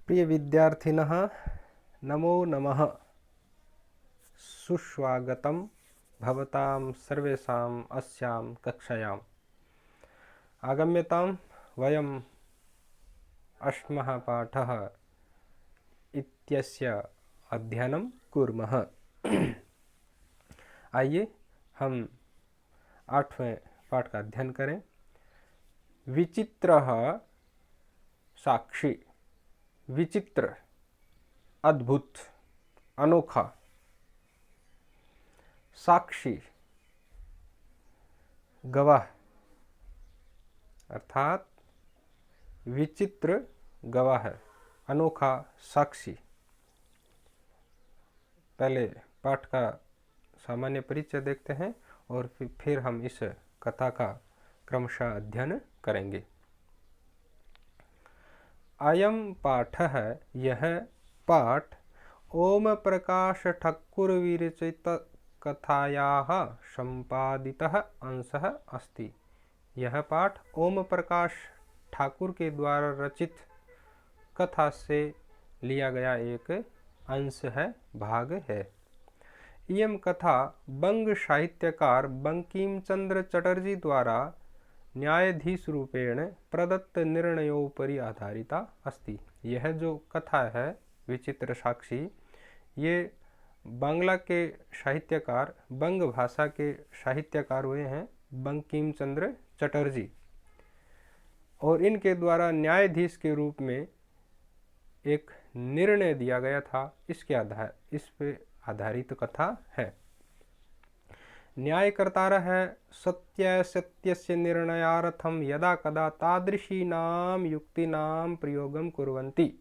प्रिय विद्यार्थिनः, नमो नमः। सुस्वागतं भवतां सर्वेषाम् अस्यां कक्षायाम्। आगम्यतां वयम् अष्टमः पाठः इत्यस्य अध्ययनं कुर्मः। आइए हम 8वें पाठ का अध्ययन करें। विचित्रः साक्षी। विचित्र, अद्भुत, अनोखा। साक्षी, गवाह, अर्थात विचित्र गवाह, अनोखा साक्षी। पहले पाठ का सामान्य परिचय देखते हैं और फिर हम इस कथा का क्रमशः अध्ययन करेंगे। अयं पाठः, यह पाठ ओम प्रकाश ठाकुर विरचित कथायाः संपादितः अंशः अस्ति। यह पाठ ओम प्रकाश ठाकुर के द्वारा रचित कथा से लिया गया एक अंश है, भाग है। इयं कथा बंग साहित्यकार बंकिम चंद्र चटर्जी द्वारा न्यायाधीश रूपेण प्रदत्त निर्णयोपरि आधारिता अस्ति। यह जो कथा है विचित्र साक्षी, ये बांग्ला के साहित्यकार, बंग भाषा के साहित्यकार हुए हैं बंकिम चंद्र चटर्जी, और इनके द्वारा न्यायाधीश के रूप में एक निर्णय दिया गया था, इस पे आधारित कथा है। न्यायकर्तारः सत्यासत्यस्य निर्णयार्थं यदा कदा तादृशीनां युक्तीनां प्रयोगं कुर्वन्ति।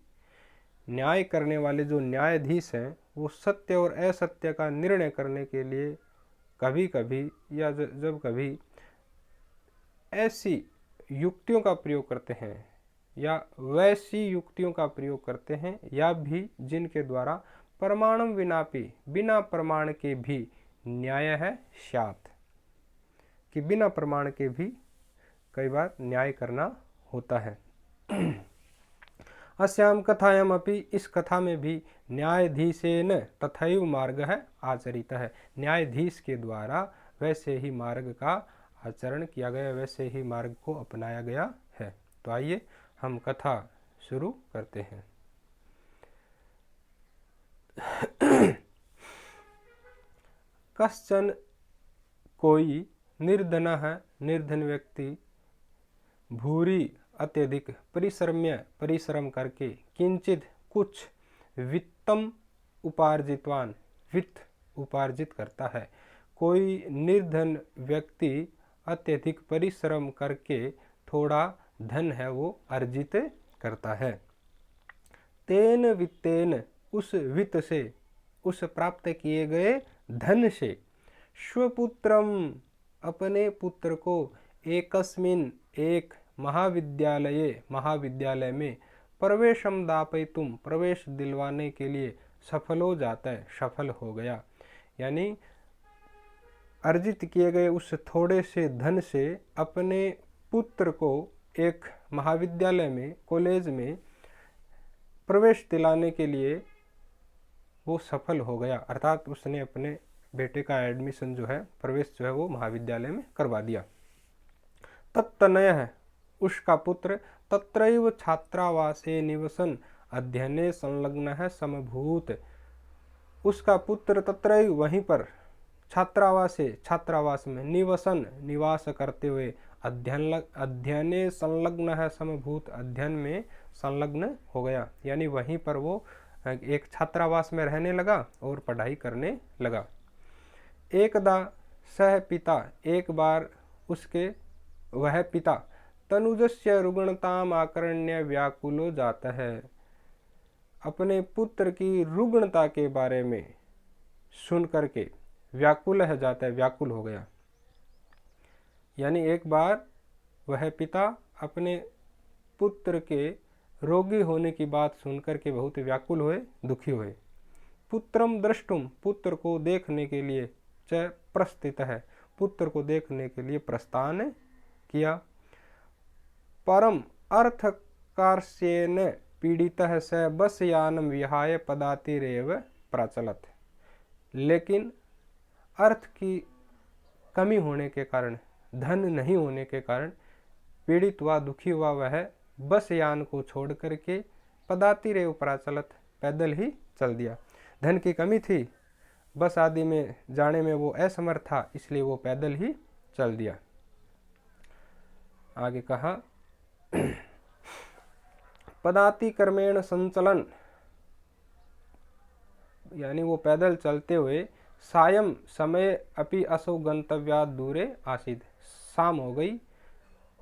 न्याय करने वाले जो न्यायाधीश हैं वो सत्य और असत्य का निर्णय करने के लिए कभी कभी या जब कभी ऐसी युक्तियों का प्रयोग करते हैं या वैसी युक्तियों का प्रयोग करते हैं, या भी जिनके द्वारा प्रमाणम विनापि, बिना प्रमाण के भी न्याय है स्यात्, कि बिना प्रमाण के भी कई बार न्याय करना होता है। अस्याम कथायाम अपि, इस कथा में भी न्यायाधीशेन तथैव मार्गः आचरितः, न्यायाधीश के द्वारा वैसे ही मार्ग का आचरण किया गया, वैसे ही मार्ग को अपनाया गया है। तो आइए हम कथा शुरू करते हैं। कश्चन, कोई, निर्धनः, निर्धन व्यक्ति, भूरि, अत्यधिक, परिश्रम करके, किंचित, कुछ, वित्तम उपार्जितवान, वित्त उपार्जित करता है। कोई निर्धन व्यक्ति अत्यधिक परिश्रम करके थोड़ा धन है वो अर्जित करता है। तेन वित्तेन, उस वित्त से, उस प्राप्त किए गए धन से, स्वपुत्रम, अपने पुत्र को, एकस्मिन, एक, महाविद्यालय में, प्रवेशम दापयितुम, प्रवेश दिलवाने के लिए, सफल हो जाता है, सफल हो गया। यानी अर्जित किए गए उस थोड़े से धन से अपने पुत्र को एक महाविद्यालय में, कॉलेज में प्रवेश दिलाने के लिए वो सफल हो गया, अर्थात उसने अपने बेटे का एडमिशन जो है, प्रवेश जो है वो महाविद्यालय में करवा दिया। तत्तनयः, उसका पुत्र, तत्रैव छात्रावासे निवसन अध्ययने संलग्नः समभूत, उसका पुत्र तत्रैव, वहीं पर, छात्रावास में, निवसन, निवास करते हुए, अध्ययने संलग्नः समभूत, अध्ययन में संलग्न हो गया, यानी वहीं पर वो एक छात्रावास में रहने लगा और पढ़ाई करने लगा। एकदा सह पिता, एक बार उसके वह पिता, तनुजस्य रुग्णताम आकर्ण्य व्याकुलो जाता है, अपने पुत्र की रुग्णता के बारे में सुन करके व्याकुल है जाता है, व्याकुल हो गया। यानी एक बार वह पिता अपने पुत्र के रोगी होने की बात सुनकर के बहुत व्याकुल हुए, दुखी हुए। पुत्रम द्रष्टुम, पुत्र को देखने के लिए, च प्रस्थित है, पुत्र को देखने के लिए प्रस्थान किया। परम अर्थकार्येण पीड़ितः स बस यानम विहाय पदातिरेव प्रचलत। लेकिन अर्थ की कमी होने के कारण, धन नहीं होने के कारण पीड़ित हुआ, दुखी हुआ वह बस यान को छोड़ करके पदातिरेव प्रचलत, पैदल ही चल दिया। धन की कमी थी, बस आदि में जाने में वो असमर्थ था, इसलिए वो पैदल ही चल दिया। आगे कहा पदाति कर्मेण संचलन, यानी वो पैदल चलते हुए सायं समय अपि असौ गंतव्यात् दूरे आसीत्, शाम हो गई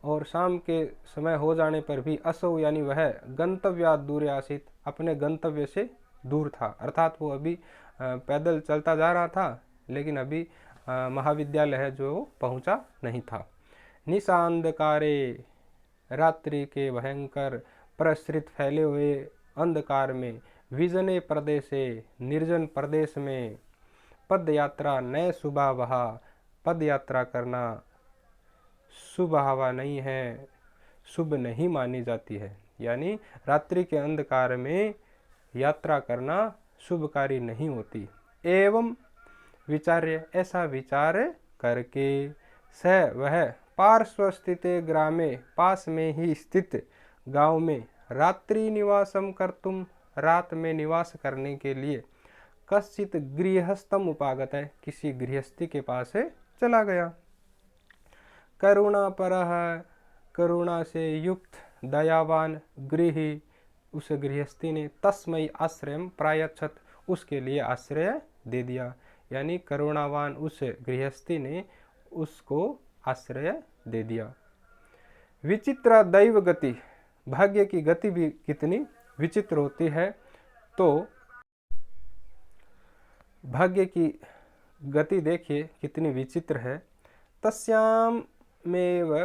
और शाम के समय हो जाने पर भी असौ यानी वह गंतव्यात् दूरे आसीत्, अपने गंतव्य से दूर था। अर्थात वो अभी पैदल चलता जा रहा था, लेकिन अभी महाविद्यालय है जो पहुंचा नहीं था। निशांधकारे, रात्रि के भयंकर प्रसृत फैले हुए अंधकार में, विजने प्रदेशे, निर्जन प्रदेश में, पद यात्रा नए सुबह, पद यात्रा करना शुभ हवा नहीं है, शुभ नहीं मानी जाती है। यानी रात्रि के अंधकार में यात्रा करना शुभकारी नहीं होती। एवं विचार्य, ऐसा विचार करके स वह पार्श्व स्थित ग्रामे, पास में ही स्थित गांव में रात्रि निवासम कर्तुम, रात में निवास करने के लिए कश्चित गृहस्थम उपागत है, किसी गृहस्थी के पास चला गया। करुणा परः, करुणा से युक्त दयावान गृही, उस गृहस्थी ने तस्मै आश्रयम प्रायच्छत, उसके लिए आश्रय दे दिया। यानी करुणावान उस गृहस्थी ने उसको आश्रय दे दिया। विचित्र दैव गति, भाग्य की गति भी कितनी विचित्र होती है। तो भाग्य की गति देखिए कितनी विचित्र है। तस्याम मेव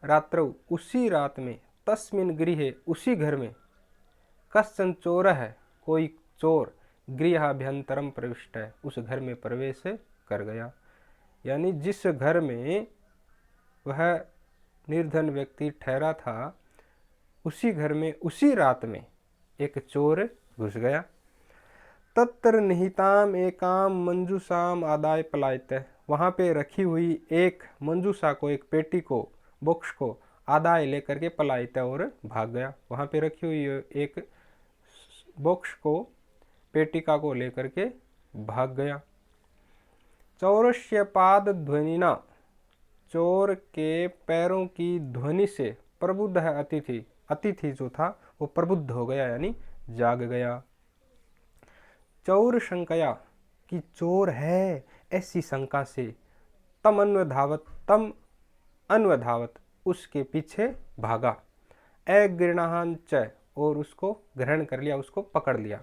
रात्रौ, उसी रात में, तस्मिन गृहे, उसी घर में, कश्चन चोर है, कोई चोर, गृहाभ्यंतरम प्रविष्ट है, उस घर में प्रवेश कर गया। यानी जिस घर में वह निर्धन व्यक्ति ठहरा था, उसी घर में उसी रात में एक चोर घुस गया। तत्र निहिताम एकाम मंजूषाम आदाय पलायत, वहाँ पे रखी हुई एक मंजूषा को, एक पेटी को, बॉक्स को आदाय लेकर के पलायत और भाग गया। वहाँ पे रखी हुई एक बॉक्स को, पेटिका को लेकर के भाग गया। चौरस्य पाद ध्वनिना, चोर के पैरों की ध्वनि से प्रबुद्ध है अतिथि, अतिथि जो था वो प्रबुद्ध हो गया, यानी जाग गया। चौर शंकया, कि चोर है ऐसी शंका से, तम अन्वधावत, उसके पीछे भागा। अगृणाहं च, और उसको ग्रहण कर लिया, उसको पकड़ लिया।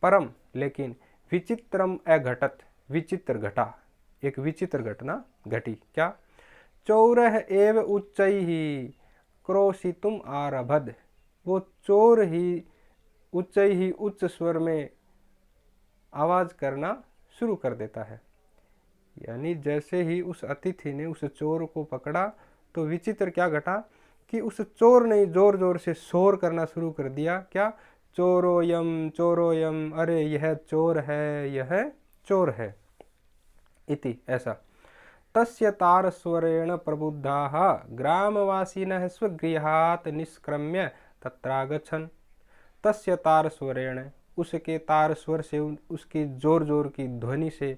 परम, लेकिन विचित्रम अघटत, विचित्र घटा, एक विचित्र घटना घटी। क्या? चौरः एव उच्चैः क्रोशितुम आरभद, वो चोर ही उच्चैः, उच्च स्वर में आवाज करना शुरू कर देता है। यानी जैसे ही उस अतिथि ने उस चोर को पकड़ा तो विचित्र क्या घटा कि उस चोर ने जोर जोर से शोर करना शुरू कर दिया। क्या? चोरोयम चोरोयम, अरे यह चोर है, यह चोर है, इति, ऐसा। तस्य तारस्वरेण प्रबुद्धाः ग्रामवासिनः स्वगृहात् निष्क्रम्य तत्रागच्छन्। तस्य तारस्वरेण, उसके तार स्वर से, उसकी जोर जोर की ध्वनि से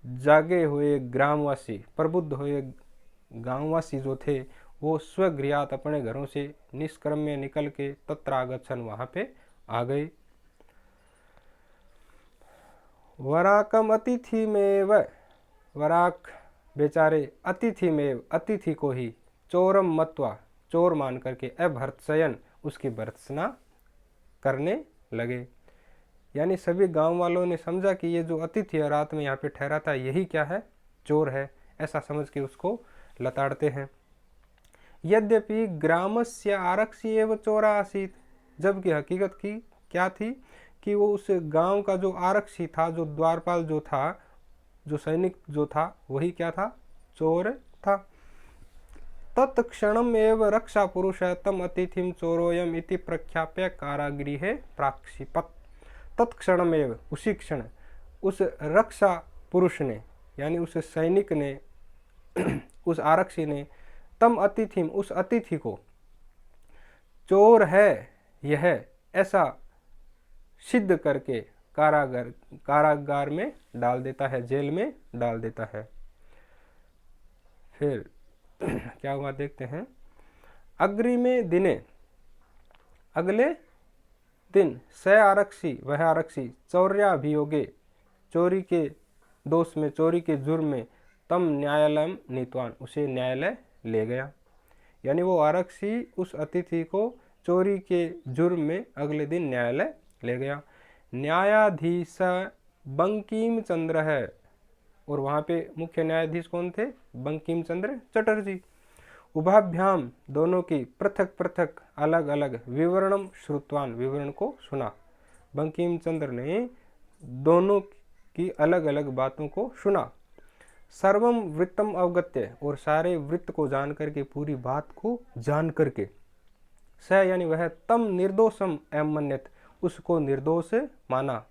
जागे हुए ग्रामवासी, प्रबुद्ध हुए गांववासी जो थे, वो स्वगृहात, अपने घरों से निष्क्रम्य निकल के तत्रागच्छन्, वहां पे आ गए। वराकम अतिथि में, वराक बेचारे अतिथि में, अतिथि को ही चोरम मत्वा, चोर मान करके अभर्त्सयन, उसकी भर्त्सना करने लगे। यानी सभी गांव वालों ने समझा कि ये जो अतिथि है रात में यहाँ पे ठहरा था, यही क्या है? चोर है, ऐसा समझ के उसको लताड़ते हैं। यद्यपि ग्रामस्य आरक्षी एवं चोरा आसीत, जबकि हकीकत की क्या थी कि वो उस गांव का जो आरक्षी था, जो द्वारपाल जो था, जो सैनिक जो था, वही क्या था? चोर था। तत्क्षणम एव रक्षा पुरुष तम अतिथिम चोरोयम इति प्रख्याप्य कारागृहे प्राक्षिपत। तत्क्षणम एव, उसी क्षण उस रक्षा पुरुष ने यानी उस सैनिक ने उस आरक्षी ने तम अतिथिम, उस अतिथि को, चोर है यह ऐसा सिद्ध करके कारागार में डाल देता है, जेल में डाल देता है। फिर क्या हुआ देखते हैं। अग्रिमे दिने, अगले दिन, स आरक्षी, वह आरक्षी, चौर्याभियोगे, चोरी के दोष में, चोरी के जुर्म में, तम न्यायालय नीतवान, उसे न्यायालय ले गया। यानी वो आरक्षी उस अतिथि को चोरी के जुर्म में अगले दिन न्यायालय ले गया। न्यायाधीश बंकिम चंद्र है, और वहाँ पे मुख्य न्यायाधीश कौन थे? बंकिम चंद्र चटर्जी। उभाभ्याम, दोनों की, पृथक पृथक, अलग अलग, विवरणम श्रुतवान, विवरण को सुना। बंकिम चंद्र ने दोनों की अलग अलग बातों को सुना। सर्वम वृत्तम अवगत्य, और सारे वृत्त को जान करके, पूरी बात को जान करके, स यानी वह, तम निर्दोषम अमन्यत, उसको निर्दोष माना,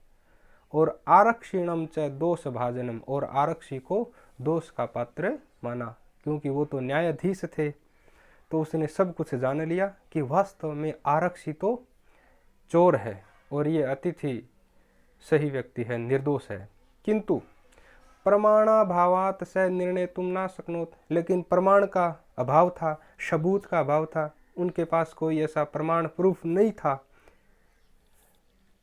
और आरक्षिणम च दोष भाजनम, और आरक्षी को दोष का पात्र माना, क्योंकि वो तो न्यायाधीश थे, तो उसने सब कुछ जान लिया कि वास्तव में आरक्षी तो चोर है और ये अतिथि सही व्यक्ति है, निर्दोष है। किंतु प्रमाणाभावात स निर्णय तुम ना शक्नोत, लेकिन प्रमाण का अभाव था, सबूत का अभाव था, उनके पास कोई ऐसा प्रमाण प्रूफ नहीं था,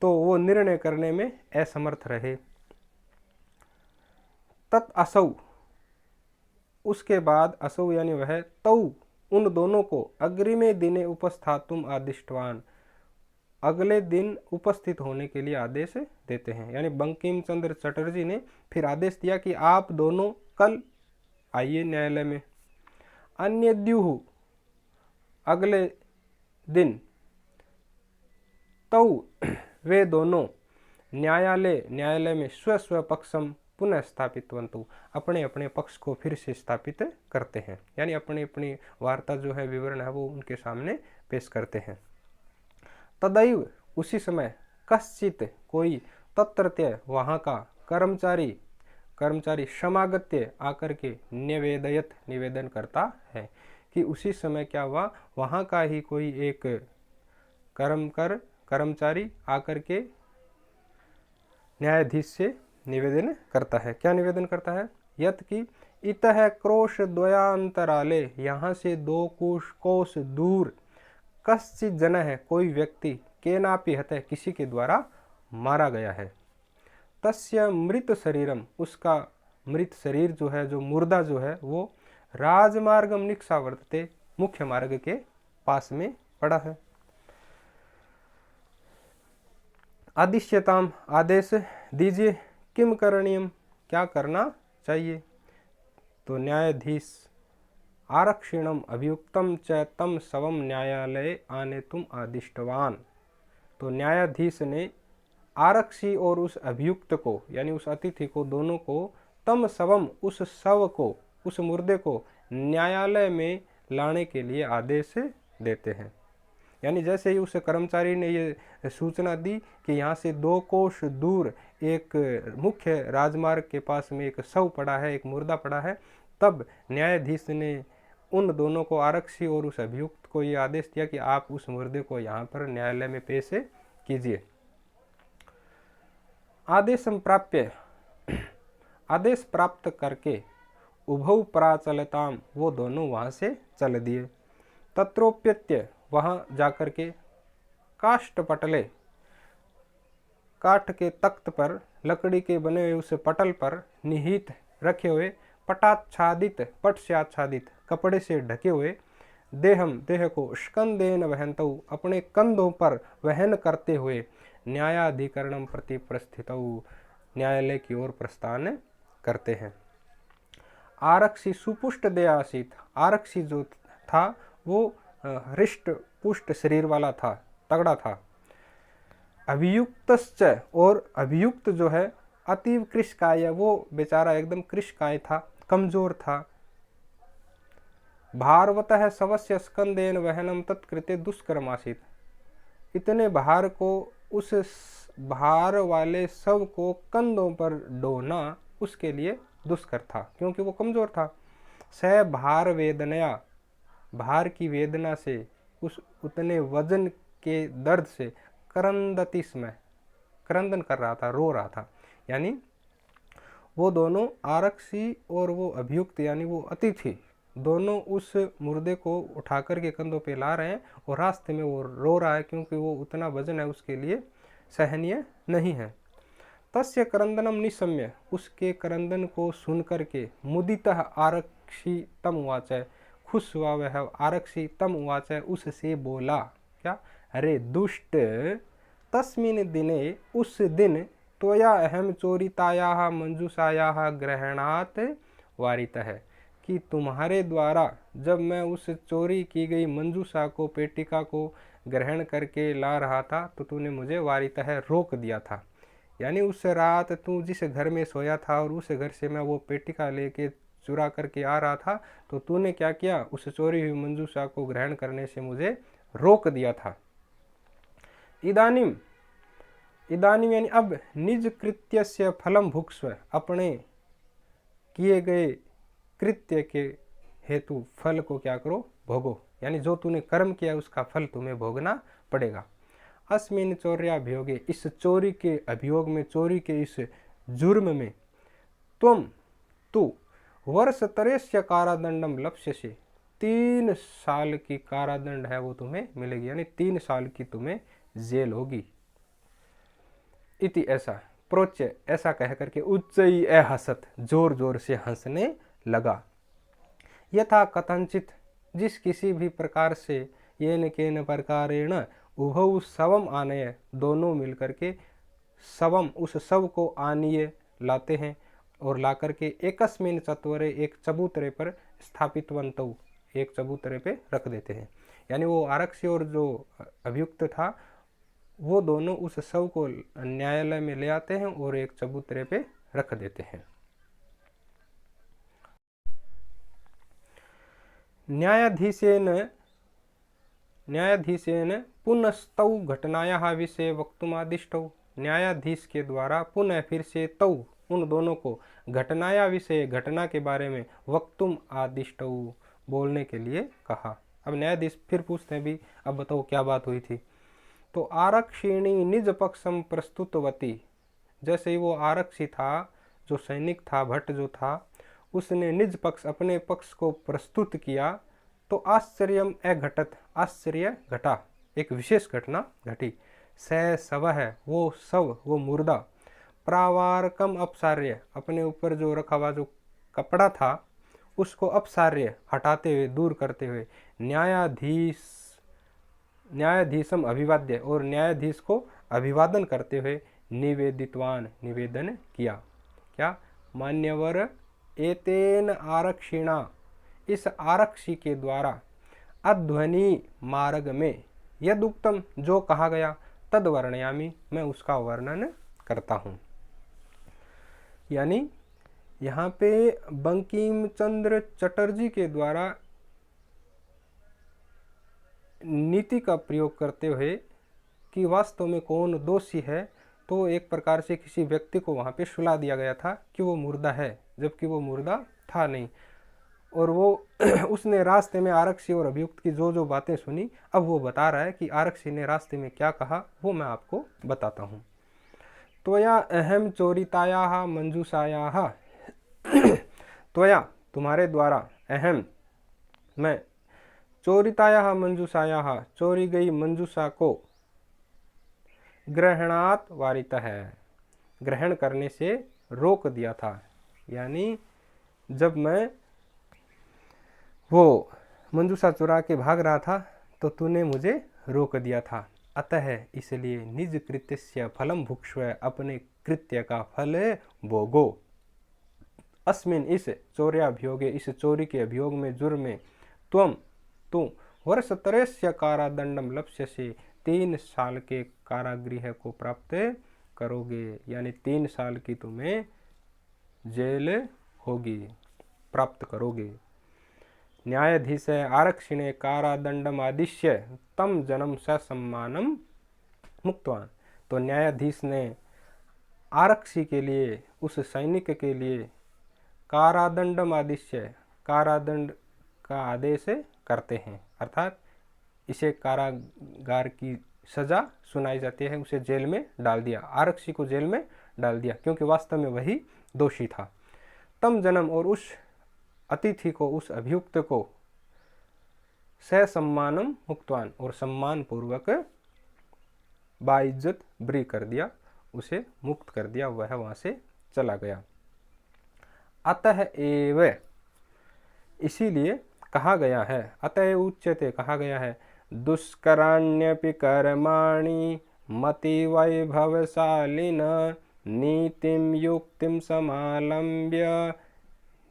तो वो निर्णय करने में असमर्थ रहे। तत् असौ, उसके बाद, असौ यानी वह, तौ, उन दोनों को, अग्रिमे दिने उपस्थातुम आदिष्टवान, अगले दिन उपस्थित होने के लिए आदेश देते हैं। यानी बंकिम चंद्र चटर्जी ने फिर आदेश दिया कि आप दोनों कल आइए न्यायालय में। अन्य द्युहु, अगले दिन, तौ, वे दोनों, न्यायालय में स्व पक्षम पुनः स्थापितवन्तु, अपने अपने पक्ष को फिर से स्थापित करते हैं, यानी अपनी अपनी वार्ता जो है, विवरण है, वो उनके सामने पेश करते हैं। तदैव, उसी समय, कश्चित, कोई, तत्रत्य, वहाँ का, कर्मचारी समागत्य, आकर के, निवेदयत, निवेदन करता है, कि उसी समय क्या हुआ, वहाँ का ही कोई एक कर्मचारी आकर के न्यायाधीश से निवेदन करता है। क्या निवेदन करता है? यत कि इतः क्रोश द्वयांतराले, यहाँ से 2 कोश दूर, कश्चित जन है, कोई व्यक्ति, केनापि हतः, किसी के द्वारा मारा गया है। तस्य मृत शरीरम, उसका मृत शरीर जो है, जो मुर्दा जो है, वो राजमार्गम निक्षावर्तते, मुख्य मार्ग के पास में पड़ा है। आदिश्यताम, आदेश दीजिए, किम करणीयम, क्या करना चाहिए? तो न्यायाधीश, आरक्षिणम अभियुक्तम च तम शवम न्यायालय आने तुम आदिष्टवान, तो न्यायाधीश ने आरक्षी और उस अभियुक्त को, यानी उस अतिथि को, दोनों को, तम शवम, उस शव को, उस मुर्दे को न्यायालय में लाने के लिए आदेश देते हैं। यानी जैसे ही उस कर्मचारी ने ये सूचना दी कि यहाँ से 2 कोश दूर एक मुख्य राजमार्ग के पास में एक शव पड़ा है, एक मुर्दा पड़ा है, तब न्यायाधीश ने उन दोनों को, आरक्षी और उस अभियुक्त को, ये आदेश दिया कि आप उस मुर्दे को यहाँ पर न्यायालय में पेश कीजिए। आदेश प्राप्त करके उभौ प्राचलताम, वो दोनों वहाँ से चल दिए। तत्रोप्यत्य, वहाँ जाकर के, काष्ठपटले, काठ के तख्त पर, लकड़ी के बने हुए उस पटल पर निहित रखे हुए, पटाच्छादित, पट से आच्छादित, कपड़े से ढके हुए, देहम, देह को, स्कंदेन वहन्तौ, अपने कंधों पर वहन करते हुए, न्यायाधिकरणम प्रति प्रस्थितौ, न्यायालय की ओर प्रस्थान करते हैं। आरक्षी सुपुष्ट दे आसीत, आरक्षी जो था वो हृष्ट पुष्ट शरीर वाला था, तगड़ा था। अभियुक्तश्च, और अभियुक्त जो है, अतीव कृशकाय, वो बेचारा एकदम कृशकाय था, कमजोर था। भारवतः शवस्य स्कंदेन वहनम तत्कृते दुष्कर्मासीत। इतने भार को, उस भार वाले शव को कंधों पर ढोना उसके लिए दुष्कर था, क्योंकि वो कमजोर था। स भार वेदनया, भार की वेदना से, उस उतने वजन के दर्द से करंदति स्म, क्रंदन कर रहा था, रो रहा था। यानी वो दोनों आरक्षी और वो अभियुक्त यानी वो अतिथि दोनों उस मुर्दे को उठाकर के कंधों पे ला रहे हैं और रास्ते में वो रो रहा है, क्योंकि वो उतना वजन है उसके लिए सहनीय नहीं है। तस्य करंदनम निशम्य, उसके करंदन को सुन करके मुदितः आरक्षी तम उवाच, खुश हुआ वह आरक्षी तम उवाच, उससे बोला क्या, अरे दुष्ट, तस्मिन् दिने, उस दिन, त्वया अहम चोरितायाः मंजूषायाः ग्रहणात् वारितः, कि तुम्हारे द्वारा जब मैं उस चोरी की गई मंजूषा को, पेटिका को ग्रहण करके ला रहा था तो तूने मुझे वारितः रोक दिया था। यानी उस रात तू जिस घर में सोया था और उस घर से मैं वो पेटिका लेके चुरा करके आ रहा था, तो तूने क्या किया, उस चोरी हुई मंजूषा को ग्रहण करने से मुझे रोक दिया था। इदानीम, इदानीम यानी अब, निज कृत्यस्य फलम भुक्स्व, अपने किए गए कृत्य के हेतु फल को क्या करो, भोगो। यानी जो तूने कर्म किया उसका फल तुम्हें भोगना पड़ेगा। अस्मिन चौर्याभियोगे, इस चोरी के अभियोग में, चोरी के इस जुर्म में, तू वर्ष तरेस्य कारादंडम लक्ष्यसे, 3 साल की कारादंड है वो तुम्हें मिलेगी, यानी 3 साल की तुम्हें जेल होगी। इति, ऐसा, प्रोच्य, ऐसा कह करके उच्चई हसत, जोर जोर से हंसने लगा। यथा कथनचित, जिस किसी भी प्रकार से, येन केन प्रकारेण उभौ शवम आनय, दोनों मिलकर के शवम, उस शव को आनिए, लाते हैं और ला करके एकस्मिन चत्वरे, एक चबूतरे पर स्थापितवन्तौ, एक चबूतरे पे रख देते हैं। यानी वो आरक्षी और जो अभियुक्त था वो दोनों उस शव को न्यायालय में ले आते हैं और एक चबूतरे पे रख देते हैं। न्यायाधीशेन पुनस्तौ घटनायाः विषये वक्तुमादिष्टौ, न्यायाधीश के द्वारा पुनः फिर से तौ, उन दोनों को, घटनाया विषय, घटना के बारे में, वक्तुम आदिष्टौ, बोलने के लिए कहा। अब न्यायाधीश फिर पूछते हैं भी, अब बताओ क्या बात हुई थी। तो आरक्षिणी निज पक्षम प्रस्तुतवती, जैसे ही वो आरक्षी था, जो सैनिक था, भट्ट जो था, उसने निज पक्ष, अपने पक्ष को प्रस्तुत किया, तो आश्चर्यम अघटत, आश्चर्य घटा, एक विशेष घटना घटी। स शव है, वो शव, वो मुर्दा, प्रावारकम अपसार्य, अपने ऊपर जो रखा हुआ जो कपड़ा था उसको अपसार्य, हटाते हुए, दूर करते हुए, न्यायाधीशम अभिवाद्य, और न्यायाधीश को अभिवादन करते हुए, निवेदितवान, निवेदन किया। क्या, मान्यवर, एतेन आरक्षिणा, इस आरक्षी के द्वारा, अध्वनि मार्ग में, यदुक्तम, जो कहा गया, तद वर्णयामि, मैं उसका वर्णन करता हूँ। यानी यहाँ पे बंकिम चंद्र चटर्जी के द्वारा नीति का प्रयोग करते हुए कि वास्तव में कौन दोषी है, तो एक प्रकार से किसी व्यक्ति को वहाँ पे सुला दिया गया था कि वो मुर्दा है, जबकि वो मुर्दा था नहीं। और वो उसने रास्ते में आरक्षी और अभियुक्त की जो जो बातें सुनी, अब वो बता रहा है कि आरक्षी ने रास्ते में क्या कहा, वो मैं आपको बताता हूँ। त्वया अहम चोरितायाः मंजूषायाः, त्वया, तुम्हारे द्वारा, अहम, मैं, चोरितायाः मंजूषायाः, चोरी गई मंजूषा को, ग्रहणात वारिता है, ग्रहण करने से रोक दिया था। यानी जब मैं वो मंजूषा चुरा के भाग रहा था तो तूने मुझे रोक दिया था। अतः इसलिए निज कृत्यस्य फलम भुक्ष्व, अपने कृत्य का फल भोगो। अस्मिन, इस चौर्याभियोगे, इस चोरी के अभियोग में, जुर्म में, तू वर्षत्रयस्य कारादंडम लप्स्यसे, 3 साल के कारागृह को प्राप्त करोगे। यानी 3 साल की तुम्हें जेल होगी, प्राप्त करोगे। न्यायाधीश आरक्षिणे कारादंडमादिश्य तम जन्म ससम्मानम मुक्तवान। तो न्यायाधीश ने आरक्षी के लिए, उस सैनिक के लिए कारादंडमादिश्य, कारादंड का आदेश करते हैं, अर्थात इसे कारागार की सजा सुनाई जाती है, उसे जेल में डाल दिया, आरक्षी को जेल में डाल दिया, क्योंकि वास्तव में वही दोषी था। तम जन्म, और उस अतिथि को, उस अभियुक्त को ससम्मानम मुक्तवान, और सम्मान पूर्वक बाइज्जत ब्री कर दिया, उसे मुक्त कर दिया, वह वहां से चला गया। अतः एव, इसीलिए कहा गया है, अतः उच्यते, कहा गया है, दुष्कराण्यपि कर्माणि मति वैभवशालिन नीतिम युक्तिम समालंब्य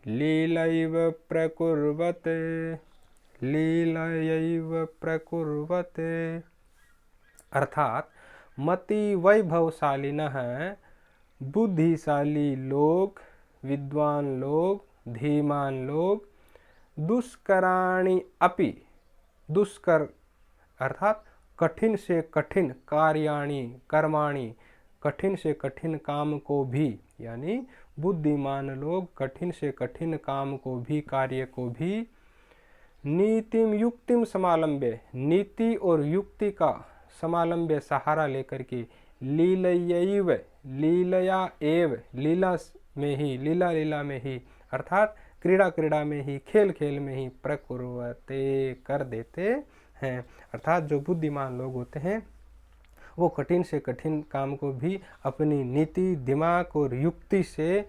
लीलैव प्रकुर्वते, लीलैव प्रकुर्वते। अर्थात मति वैभवशालिनः, बुद्धिशाली लोग, विद्वान लोग, धीमान लोग, दुष्कराणि अपि, दुष्कर अर्थात कठिन से कठिन, कार्याणि कर्माणि, कठिन से कठिन काम को भी, यानी बुद्धिमान लोग कठिन से कठिन काम को भी, कार्य को भी, नीतिम युक्तिम समालंबे, नीति और युक्ति का समालंबे सहारा लेकर के, लीलयैव, लीलया एव, लीला में ही, लीला लीला में ही, अर्थात क्रीड़ा क्रीड़ा में ही, खेल खेल में ही, प्रकुर्वते, कर देते हैं। अर्थात जो बुद्धिमान लोग होते हैं वो कठिन से कठिन काम को भी अपनी नीति, दिमाग और युक्ति से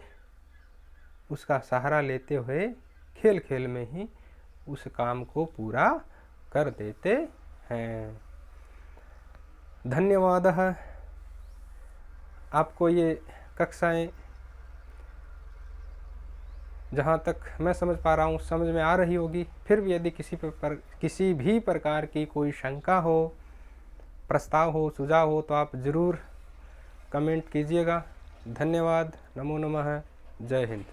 उसका सहारा लेते हुए खेल खेल में ही उस काम को पूरा कर देते हैं। धन्यवाद। आपको ये कक्षाएं जहाँ तक मैं समझ पा रहा हूँ समझ में आ रही होगी। फिर भी यदि किसी भी प्रकार की कोई शंका हो, प्रस्ताव हो, सुझाव हो तो आप ज़रूर कमेंट कीजिएगा। धन्यवाद। नमो नमः। जय हिंद।